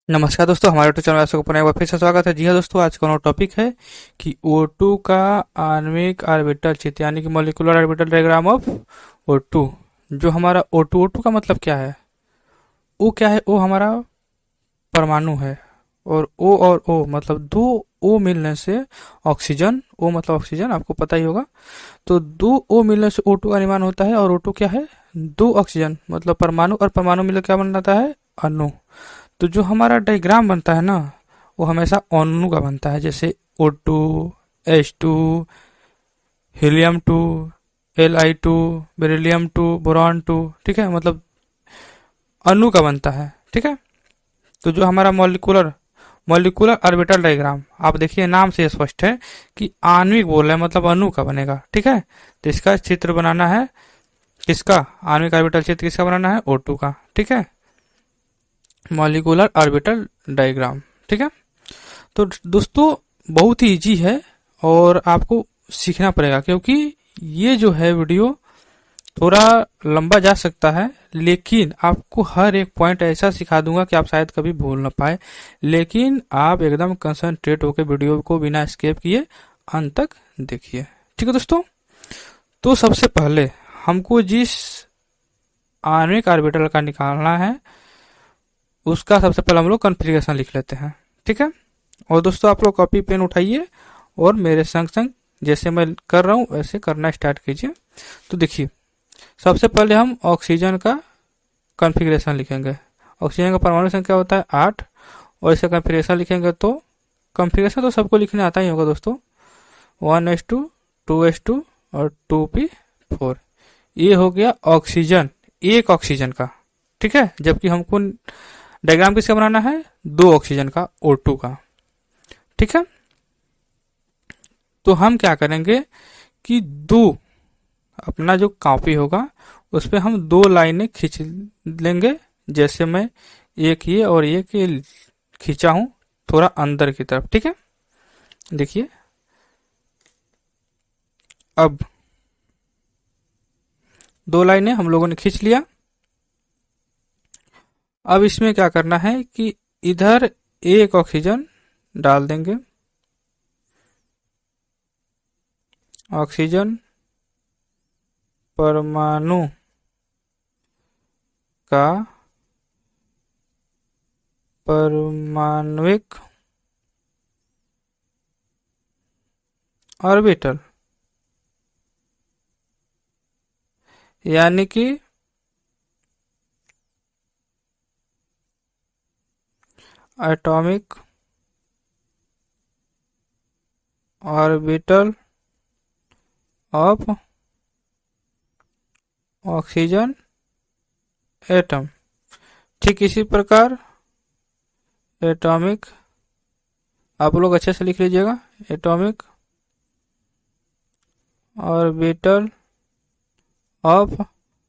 नमस्कार दोस्तों, हमारे यूट्यूब चैनल में आप सबको पुनः एक बार फिर से स्वागत है। जी हाँ दोस्तों, आज का टॉपिक है कि O2 का आणविक ऑर्बिटल चित्र यानी कि molecular orbital diagram of O2। जो हमारा O2 का मतलब क्या है? O क्या है? O हमारा परमाणु है। और O और O मतलब दो O मिलने से ऑक्सीजन, O मतलब ऑक्सीजन, आपको पता ही होगा। तो दो O मिलने से O2 का निर्माण होता है। और O2 क्या है? दो ऑक्सीजन मतलब परमाणु, और परमाणु मिलकर क्या बनाता है? अणु। तो जो हमारा डायग्राम बनता है ना, वो हमेशा अणु का बनता है। जैसे O2, H2, helium 2, Li2, beryllium 2, boron 2। ठीक है, मतलब अणु का बनता है। ठीक है। तो जो हमारा मॉलिक्यूलर मॉलिक्यूलर ऑर्बिटल डायग्राम, आप देखिए नाम से स्पष्ट है कि आणविक बोल रहे हैं, मतलब अणु का बनेगा। ठीक है। तो इसका चित्र बनाना है किसका? आणविक ऑर्बिटल चित्र किसका बनाना है? O2 का। ठीक है, मॉलिक्यूलर ऑर्बिटल डायग्राम। ठीक है। तो दोस्तों, बहुत ही इजी है और आपको सीखना पड़ेगा, क्योंकि ये जो है वीडियो थोड़ा लंबा जा सकता है, लेकिन आपको हर एक पॉइंट ऐसा सिखा दूंगा कि आप शायद कभी भूल ना पाए। लेकिन आप एकदम कंसंट्रेट होकर वीडियो को बिना स्किप किए अंत तक देखिए। ठीक है दोस्तों। तो सबसे पहले हमको जिस आणविक ऑर्बिटल का निकालना है, उसका सबसे पहले हम लोग कॉन्फ़िगरेशन लिख लेते हैं। ठीक है। और दोस्तों, आप लोग कॉपी पेन उठाइए और मेरे संग संग जैसे मैं कर रहा हूँ वैसे करना स्टार्ट कीजिए। तो देखिए, सबसे पहले हम ऑक्सीजन का कॉन्फ़िगरेशन लिखेंगे। ऑक्सीजन का परमाणु संख्या होता है 8। और इसका कॉन्फ़िगरेशन लिखेंगे तो कॉन्फ़िगरेशन तो सबको लिखने आता ही होगा दोस्तों। 1s2, 2s2 और 2p4। ये हो गया ऑक्सीजन, एक ऑक्सीजन का। ठीक है। जबकि हमको डायग्राम किसका बनाना है? दो ऑक्सीजन का, O2 का। ठीक है। तो हम क्या करेंगे कि दो, अपना जो कॉपी होगा उस पर हम दो लाइनें खींच लेंगे। जैसे मैं एक ये और एक ये खींचा हूं, थोड़ा अंदर की तरफ। ठीक है। देखिए, अब दो लाइनें हम लोगों ने खींच लिया। अब इसमें क्या करना है कि इधर एक ऑक्सीजन डाल देंगे। ऑक्सीजन परमाणु का परमाणविक ऑर्बिटल यानी कि atomic orbital of oxygen atom. ठीक इसी प्रकार एटॉमिक, आप लोग अच्छे से लिख लीजिएगा, atomic orbital of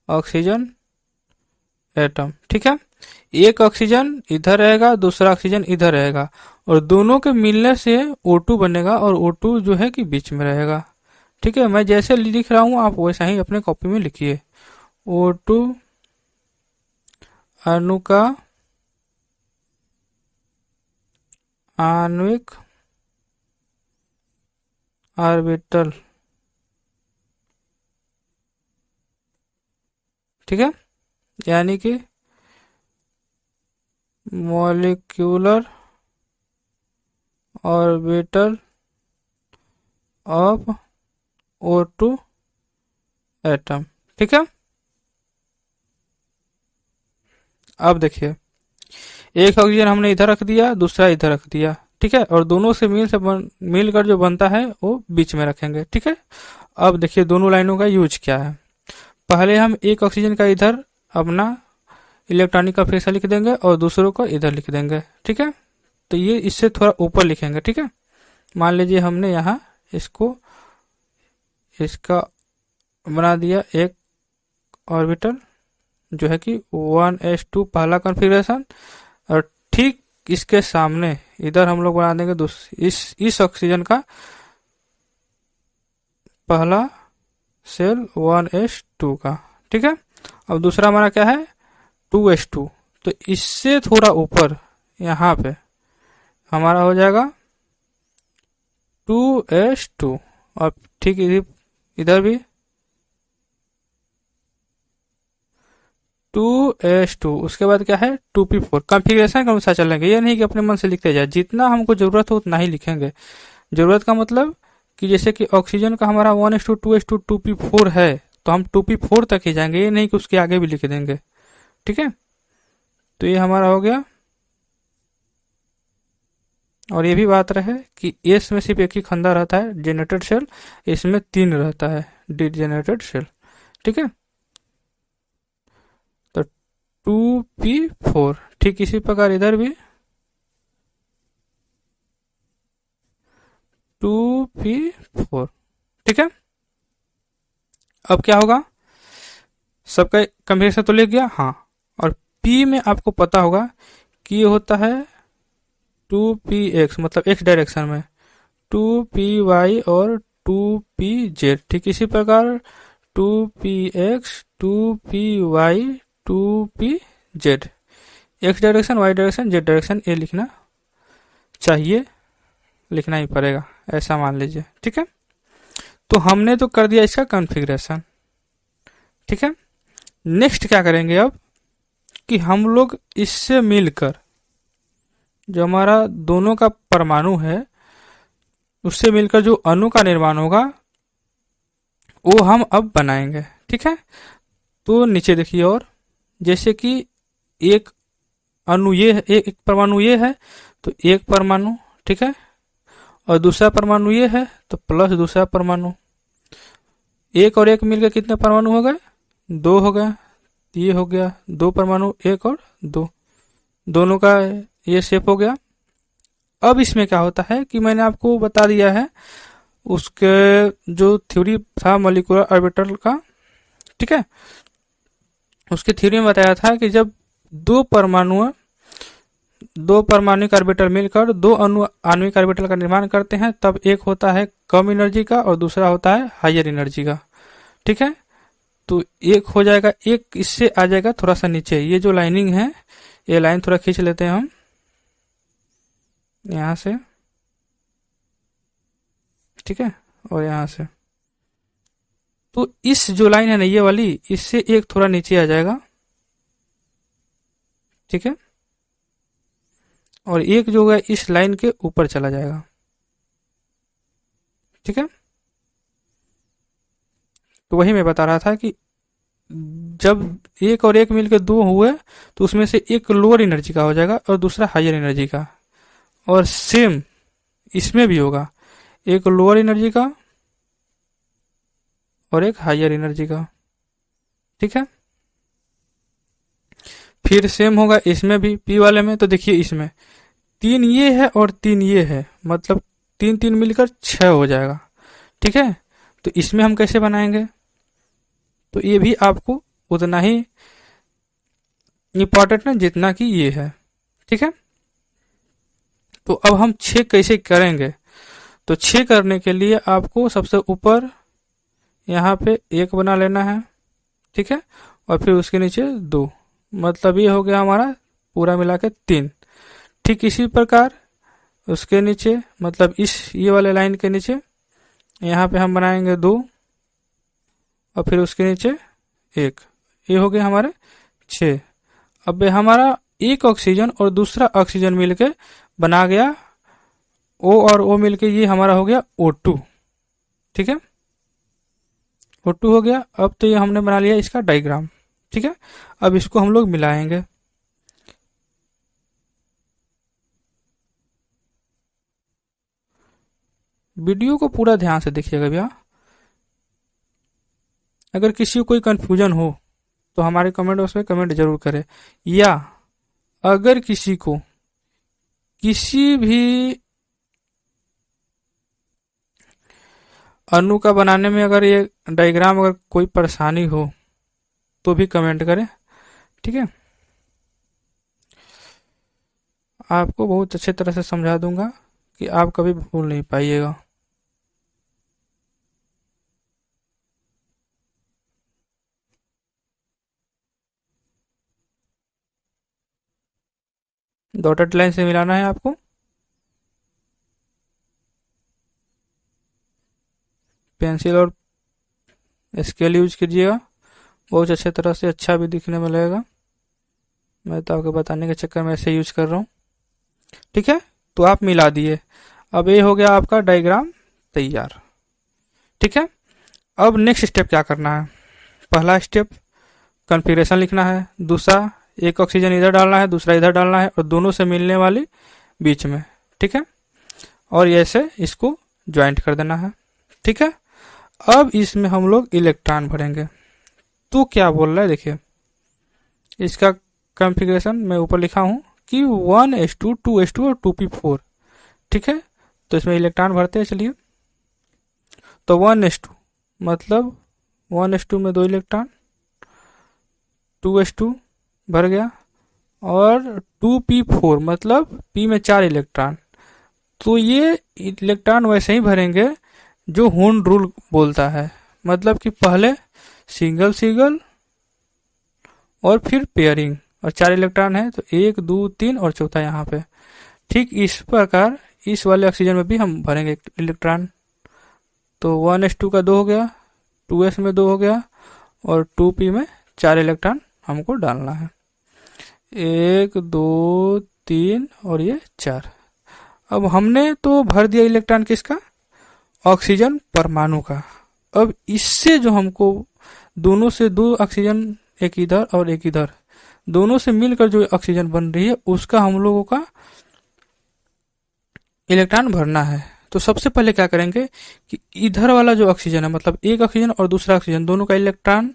oxygen atom. ठीक है। एक ऑक्सीजन इधर रहेगा, दूसरा ऑक्सीजन इधर रहेगा, और दोनों के मिलने से O2 बनेगा, और O2 जो है कि बीच में रहेगा। ठीक है। मैं जैसे लिख रहा हूं आप वैसा ही अपने कॉपी में लिखिए। O2 अणु का आणविक ऑर्बिटल। ठीक है। यानी कि molecular orbital of O2 atom. ठीक है। अब देखिए, एक ऑक्सीजन हमने इधर रख दिया, दूसरा इधर रख दिया। ठीक है। और दोनों से मिलकर जो बनता है वो बीच में रखेंगे। ठीक है। अब देखिए दोनों लाइनों का यूज क्या है। पहले हम एक ऑक्सीजन का इधर अपना इलेक्ट्रॉनिक का फिर से लिख देंगे और दूसरों को इधर लिख देंगे। ठीक है। तो ये इससे थोड़ा ऊपर लिखेंगे। ठीक है। मान लीजिए हमने यहाँ इसको, इसका बना दिया एक ऑर्बिटल जो है कि 1s2 पहला कॉन्फ़िगरेशन। और ठीक इसके सामने इधर हम लोग बना देंगे इस ऑक्सीजन का पहला सेल 1s2 का। ठीक है। अब दूसरा हमारा क्या है? 2s2। तो इससे थोड़ा ऊपर यहाँ पे हमारा हो जाएगा 2s2। और ठीक इधर भी 2s2। उसके बाद क्या है 2p4। कॉन्फ़िगरेशन के अनुसार चलेंगे, ये नहीं कि अपने मन से लिखते जाए, जितना हमको जरूरत हो उतना ही लिखेंगे। जरूरत का मतलब कि जैसे कि ऑक्सीजन का हमारा 1s2 2p4 है, तो हम 2p4 तक ही जाएंगे, ये नहीं कि उसके आगे भी लिख देंगे। ठीक है, तो ये हमारा हो गया। और ये भी बात रहे कि एस में सिर्फ एक ही खंदा रहता है जेनरेटेड सेल, इसमें 3 रहता है डिजेनरेटेड सेल। ठीक है, तो 2p4। ठीक इसी प्रकार इधर भी 2p4। ठीक है, अब क्या होगा, सबका कम्बिनेशन तो लिख गया। हाँ, और p में आपको पता होगा कि ये होता है 2px, मतलब x डायरेक्शन में 2py और 2pz। ठीक इसी प्रकार 2px 2py 2pz, X direction Y direction Z direction, ये लिखना चाहिए, लिखना ही पड़ेगा, ऐसा मान लीजिए। ठीक है, तो हमने तो कर दिया इसका कॉन्फ़िगरेशन। ठीक है, नेक्स्ट क्या करेंगे अब कि हम लोग इससे मिलकर जो हमारा दोनों का परमाणु है उससे मिलकर जो अणु का निर्माण होगा वो हम अब बनाएंगे। ठीक है, तो नीचे देखिए, और जैसे कि एक अणु ये है, एक परमाणु ये है, तो एक परमाणु। ठीक है, और दूसरा परमाणु ये है तो प्लस दूसरा परमाणु। एक और एक मिलकर कितने परमाणु हो गए, 2 हो गए। ये हो गया 2 परमाणु, एक और 2, दोनों का ये शेप हो गया। अब इसमें क्या होता है कि मैंने आपको बता दिया है उसके जो थ्योरी था मॉलिक्यूलर ऑर्बिटल का। ठीक है, उसकी थ्योरी में बताया था कि जब दो परमाणु ऑर्बिटल मिलकर दो आणविक ऑर्बिटल का निर्माण करते हैं तब एक होता है कम एनर्जी का और दूसरा होता है हायर एनर्जी का। ठीक है, तो एक हो जाएगा, एक इससे आ जाएगा थोड़ा सा नीचे, ये जो लाइनिंग है ये लाइन थोड़ा खींच लेते हैं हम यहां से। ठीक है, और यहां से, तो इस जो लाइन है ना ये वाली, इससे एक थोड़ा नीचे आ जाएगा। ठीक है, और एक जो है इस लाइन के ऊपर चला जाएगा। ठीक है, तो वही मैं बता रहा था कि जब एक और एक मिलकर 2 हुए तो उसमें से एक लोअर एनर्जी का हो जाएगा और दूसरा हायर एनर्जी का। और सेम इसमें भी होगा, एक लोअर एनर्जी का और एक हायर एनर्जी का। ठीक है, फिर सेम होगा इसमें भी पी वाले में। तो देखिए इसमें 3 ये है और 3 ये है, मतलब 3 3 मिलकर 6 हो जाएगा। ठीक है, तो इसमें हम कैसे बनाएंगे, तो ये भी आपको उतना ही इंपॉर्टेंट है जितना कि ये है। ठीक है, तो अब हम 6 कैसे करेंगे, तो 6 करने के लिए आपको सबसे ऊपर यहाँ पे 1 बना लेना है। ठीक है, और फिर उसके नीचे 2, मतलब ये हो गया हमारा पूरा मिला के 3। ठीक इसी प्रकार उसके नीचे, मतलब इस ये वाले लाइन के नीचे यहाँ पे हम बनाएंगे 2 और फिर उसके नीचे 1, ये हो गए हमारे 6। अब ये हमारा एक ऑक्सीजन और दूसरा ऑक्सीजन मिलके बना गया O और O मिलके ये हमारा हो गया O2। ठीक है, O2 हो गया। अब तो ये हमने बना लिया इसका डायग्राम। ठीक है, अब इसको हम लोग मिलाएंगे। वीडियो को पूरा ध्यान से देखिएगा भैया, अगर किसी को कोई कंफ्यूजन हो तो हमारे कमेंट बॉक्स में कमेंट जरूर करें, या अगर किसी को किसी भी अणु का बनाने में अगर ये डायग्राम अगर कोई परेशानी हो तो भी कमेंट करें। ठीक है, आपको बहुत अच्छे तरह से समझा दूंगा कि आप कभी भूल नहीं पाइएगा। डॉटेड लाइन से मिलाना है आपको। पेंसिल और स्केल यूज कीजिएगा, बहुत अच्छे तरह से, अच्छा भी दिखने में लगेगा। मैं तो आपको बताने के चक्कर में ऐसे यूज कर रहा हूँ। ठीक है, तो आप मिला दिए। अब ये हो गया आपका डायग्राम तैयार। ठीक है, अब नेक्स्ट स्टेप क्या करना है। पहला स्टेप कॉन्फ़िगरेशन लिखना है, दूसरा एक ऑक्सीजन इधर डालना है, दूसरा इधर डालना है, और दोनों से मिलने वाली बीच में। ठीक है, और ऐसे इसको ज्वाइंट कर देना है। ठीक है, अब इसमें हम लोग इलेक्ट्रॉन भरेंगे। तो क्या बोल रहा है देखिए, इसका कॉन्फ़िगरेशन मैं ऊपर लिखा हूं कि 1s2 2s2 और 2p4। ठीक है, तो इसमें इलेक्ट्रॉन भरते हैं। चलिए, तो 1s2 मतलब 1s2 में 2 इलेक्ट्रॉन, 2s2 भर गया, और 2p4 मतलब p में 4 इलेक्ट्रॉन। तो ये इलेक्ट्रॉन वैसे ही भरेंगे जो हून रूल बोलता है, मतलब कि पहले सिंगल सिंगल और फिर पेयरिंग, और 4 इलेक्ट्रॉन है तो 1 2 3 और चौथा यहाँ पे। ठीक इस प्रकार इस वाले ऑक्सीजन में भी हम भरेंगे इलेक्ट्रॉन। तो 1s2 का 2 हो गया, 2s में 2 हो गया, और 2p में 4 इलेक्ट्रॉन हमको डालना है। 1 2 3 और ये 4। अब हमने तो भर दिया इलेक्ट्रॉन किसका, ऑक्सीजन परमाणु का। अब इससे जो हमको दोनों से 2 ऑक्सीजन, एक इधर और एक इधर, दोनों से मिलकर जो ऑक्सीजन बन रही है उसका हम लोगों का इलेक्ट्रॉन भरना है। तो सबसे पहले क्या करेंगे कि इधर वाला जो ऑक्सीजन है, मतलब एक ऑक्सीजन और दूसरा ऑक्सीजन, दोनों का इलेक्ट्रॉन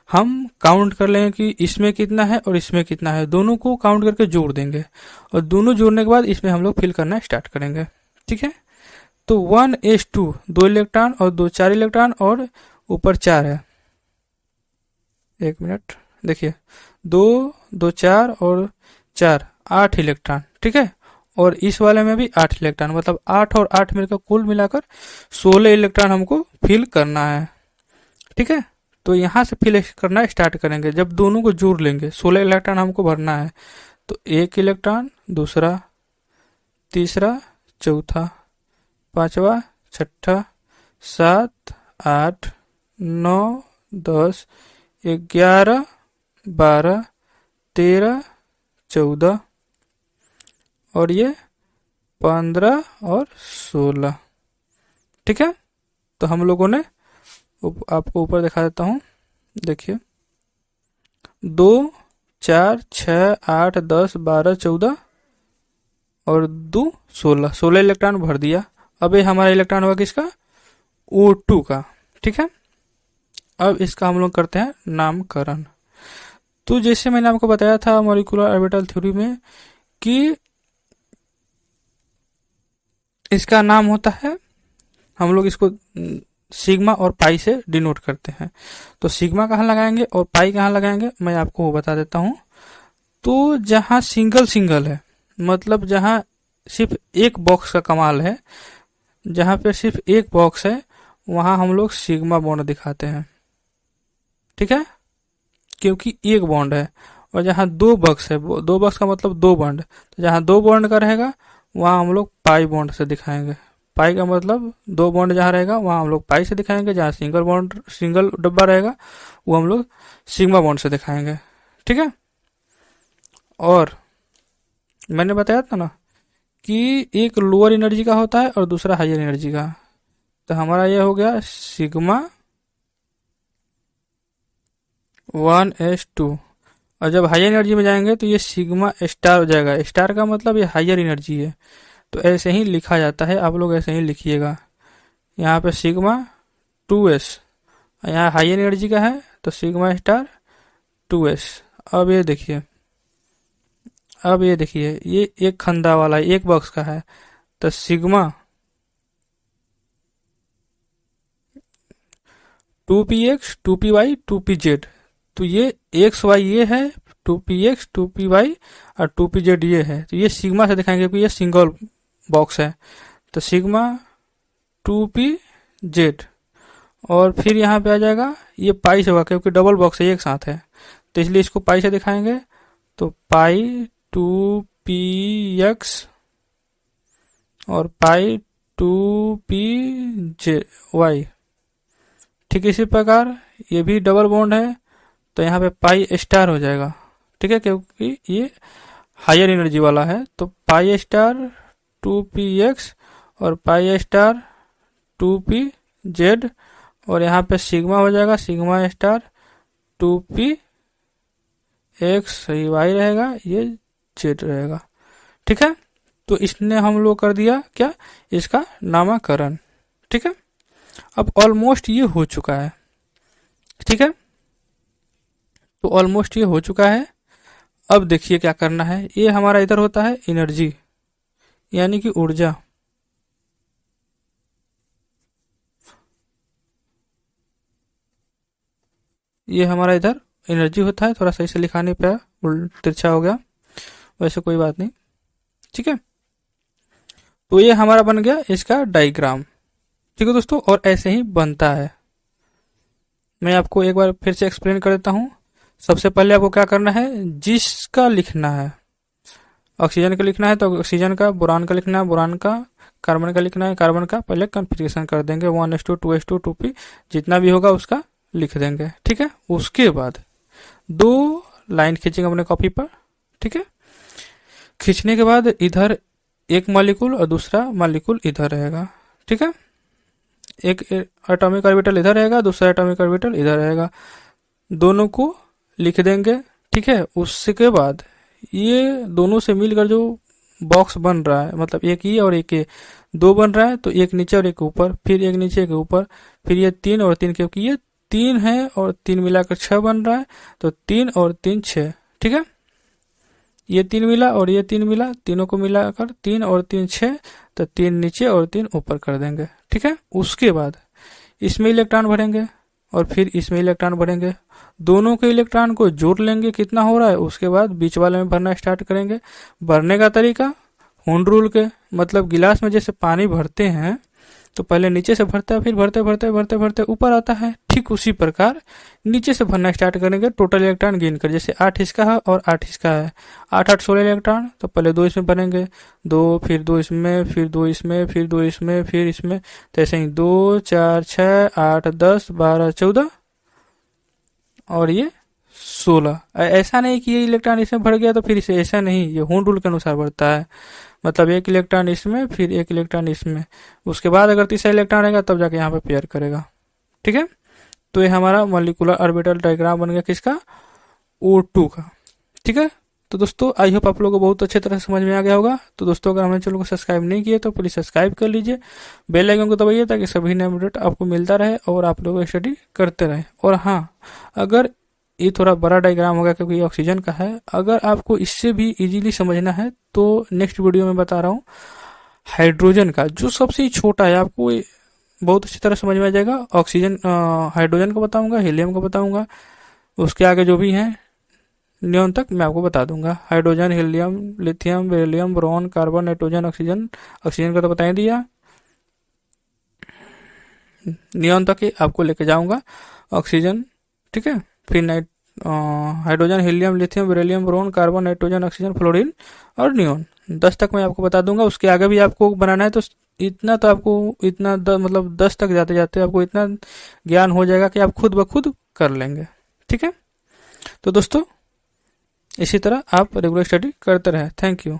हम काउंट कर लेंगे कि इसमें कितना है और इसमें कितना है, दोनों को काउंट करके जोड़ देंगे, और दोनों जोड़ने के बाद इसमें हम लोग फिल करना स्टार्ट करेंगे। ठीक है, तो 1s2 2 इलेक्ट्रॉन और 2 4 इलेक्ट्रॉन, और ऊपर 4 है। 1 मिनट देखिए, 2 2 4 और 4 8 इलेक्ट्रॉन। ठीक है, और इस वाले में भी 8 इलेक्ट्रॉन, मतलब 8 और 8 मिलकर कुल मिलाकर 16 इलेक्ट्रॉन हमको फिल करना है। ठीक है, तो यहाँ से फिल करना स्टार्ट करेंगे जब दोनों को जोड़ लेंगे। 16 इलेक्ट्रॉन हमको भरना है, तो 1 इलेक्ट्रॉन, दूसरा, तीसरा, चौथा, पांचवा, छठा, 7 8 9 10 11 12 13 14 और ये 15 और 16। ठीक है, तो हम लोगों ने आपको ऊपर दिखा देता हूँ, देखिए 2 4 6 8 10 12 14 और 2 16 इलेक्ट्रॉन भर दिया। अब ये हमारा इलेक्ट्रॉन होगा किसका, O2 का। ठीक है, अब इसका हम लोग करते हैं नामकरण। तो जैसे मैंने आपको बताया था मॉलिक्यूलर ऑर्बिटल थ्योरी में कि इसका नाम होता है, हम लोग इसको सिग्मा और पाई से डिनोट करते हैं। तो सिग्मा कहाँ लगाएंगे और पाई कहाँ लगाएंगे, मैं आपको वो बता देता हूँ। तो जहाँ सिंगल सिंगल है, मतलब जहाँ सिर्फ एक बॉक्स का कमाल है, जहाँ पे सिर्फ एक बॉक्स है, वहां हम लोग सिग्मा बॉन्ड दिखाते हैं। ठीक है, क्योंकि एक बॉन्ड है। और जहाँ 2 बॉक्स है, 2 बॉक्स का मतलब 2 बॉन्ड, तो जहाँ 2 बॉन्ड का रहेगा वहां हम लोग पाई बॉन्ड से दिखाएंगे। पाई का मतलब 2 बॉन्ड जहाँ रहेगा वहां हम लोग पाई से दिखाएंगे, जहाँ सिंगल डब्बा रहेगा वो हम लोग सिग्मा बॉन्ड से दिखाएंगे। ठीक है, और मैंने बताया था ना कि एक लोअर एनर्जी का होता है और दूसरा हायर एनर्जी का। तो हमारा यह हो गया सिग्मा 1s2, और जब हायर एनर्जी में जाएंगे तो ये सिग्मा स्टार हो जाएगा। स्टार का मतलब ये हायर एनर्जी है, तो ऐसे ही लिखा जाता है, आप लोग ऐसे ही लिखिएगा। यहाँ पे सिग्मा 2s, यहाँ हायर एनर्जी का है तो सिग्मा स्टार 2s। अब ये देखिए, ये एक खंदा वाला है, एक बॉक्स का है, तो सिग्मा 2px 2py 2pz। तो ये एक्स वाई ये है, 2px 2py और 2pz ये है। तो ये सिग्मा से दिखाएंगे क्योंकि ये सिंगल बॉक्स है, तो सिग्मा 2pz। और फिर यहाँ पे आ जाएगा, ये पाई से होगा क्योंकि डबल बॉक्स है, एक साथ है, तो इसलिए इसको पाई से दिखाएंगे। तो पाई 2p एक्स और पाई 2p जे वाई। ठीक इसी प्रकार ये भी डबल बॉन्ड है तो यहाँ पे पाई स्टार हो जाएगा। ठीक है, क्योंकि ये हायर एनर्जी वाला है तो पाई स्टार 2px और पाई स्टार 2pz और यहाँ पे सिग्मा हो जाएगा sigma star 2p x Y रहेगा, ये जेड रहेगा। ठीक है, तो इसने हम लोग कर दिया क्या, इसका नामकरण। ठीक है, अब ऑलमोस्ट ये हो चुका है। ठीक है, तो ऑलमोस्ट ये हो चुका है। अब देखिए क्या करना है, ये हमारा इधर होता है एनर्जी यानी कि ऊर्जा। ये हमारा इधर एनर्जी होता है, थोड़ा सही से लिखाने पे तिरछा हो गया, वैसे कोई बात नहीं। ठीक है, तो ये हमारा बन गया इसका डायग्राम। ठीक है दोस्तों, और ऐसे ही बनता है। मैं आपको एक बार फिर से एक्सप्लेन कर देता हूँ। सबसे पहले आपको क्या करना है, जिसका लिखना है ऑक्सीजन का लिखना है तो ऑक्सीजन का, बोरान का लिखना है बोरान का, कार्बन का लिखना है कार्बन का, पहले कॉन्फ़िगरेशन कर देंगे 1s2 2s2 2p जितना भी होगा उसका लिख देंगे। ठीक है, उसके बाद 2 लाइन खींचेंगे अपने कॉपी पर। ठीक है, खींचने के बाद इधर एक मॉलिक्यूल और दूसरा मॉलिक्यूल इधर रहेगा। ठीक है, एक एटॉमिक ऑर्बिटल इधर रहेगा, दूसरा एटॉमिक ऑर्बिटल इधर रहेगा, दोनों को लिख देंगे। ठीक है, उसके बाद ये दोनों से मिलकर जो बॉक्स बन रहा है, मतलब एक ये और एक ये, 2 बन रहा है तो एक नीचे और एक ऊपर, फिर एक नीचे एक ऊपर, फिर ये 3 और 3, क्योंकि ये 3 है और 3 मिलाकर 6 बन रहा है तो 3 और 3 6। ठीक है, ये 3 मिला और ये 3 मिला, तीनों को मिलाकर 3 और 3 6, तो 3 नीचे और 3 ऊपर कर देंगे। ठीक है, उसके बाद इसमें इलेक्ट्रॉन भरेंगे और फिर इसमें इलेक्ट्रॉन भरेंगे, दोनों के इलेक्ट्रॉन को जोड़ लेंगे कितना हो रहा है, उसके बाद बीच वाले में भरना स्टार्ट करेंगे। भरने का तरीका होम रूल के, मतलब गिलास में जैसे पानी भरते हैं तो पहले नीचे से भरता है, फिर भरते भरते भरते भरते ऊपर आता है, ठीक उसी प्रकार नीचे से भरना स्टार्ट करेंगे टोटल इलेक्ट्रॉन गिन कर। जैसे 8 इसका है और 8 इसका है, 8 8 16 इलेक्ट्रॉन, तो पहले 2 इसमें भरेंगे, 2 फिर 2 इसमें, फिर 2 इसमें, फिर 2 इसमें, फिर इसमें, तो ऐसे ही 2 4 6 8 10 12 14 और ये 16। ऐसा नहीं कि ये इलेक्ट्रॉन इसमें भर गया तो फिर इसे, ऐसा नहीं, ये होम रूल के अनुसार बढ़ता है। मतलब एक इलेक्ट्रॉन इसमें फिर एक इलेक्ट्रॉन इसमें, उसके बाद अगर तीसरा इलेक्ट्रॉन रहेगा तब जाके यहाँ पे पेयर करेगा। ठीक है, तो ये हमारा मॉलिक्यूलर ऑर्बिटल डायग्राम बन गया किसका, O2 का। ठीक है, तो दोस्तों आई होप आप लोगों को बहुत अच्छे तरह से समझ में आ गया होगा। तो दोस्तों अगर हमारे चैनल को सब्सक्राइब नहीं किए तो प्लीज सब्सक्राइब कर लीजिए, बेल आइकन को दबाइए ताकि सभी नए अपडेट आपको मिलता रहे और आप लोग स्टडी करते रहे। और हाँ, अगर ये थोड़ा बड़ा डायग्राम होगा क्योंकि ये ऑक्सीजन का है, अगर आपको इससे भी इजीली समझना है तो नेक्स्ट वीडियो में बता रहा हूँ हाइड्रोजन का, जो सबसे छोटा है, आपको बहुत अच्छी तरह समझ में आ जाएगा। ऑक्सीजन हाइड्रोजन को बताऊंगा, हीलियम को बताऊंगा, उसके आगे जो भी है नियॉन तक मैं आपको बता दूंगा। Hydrogen, helium, lithium, beryllium, boron, carbon, nitrogen, oxygen, oxygen का तो बता ही दिया, नियॉन तक ही आपको लेके जाऊंगा ऑक्सीजन। ठीक है, फिर hydrogen, helium, lithium, beryllium, boron, carbon, nitrogen, oxygen, fluorine और नियॉन 10 तक मैं आपको बता दूंगा। उसके आगे भी आपको बनाना है तो इतना तो आपको इतना मतलब 10 तक जाते जाते आपको इतना ज्ञान हो जाएगा कि आप खुद ब खुद कर लेंगे। ठीक है, तो दोस्तों इसी तरह आप रेगुलर स्टडी करते रहे। Thank you.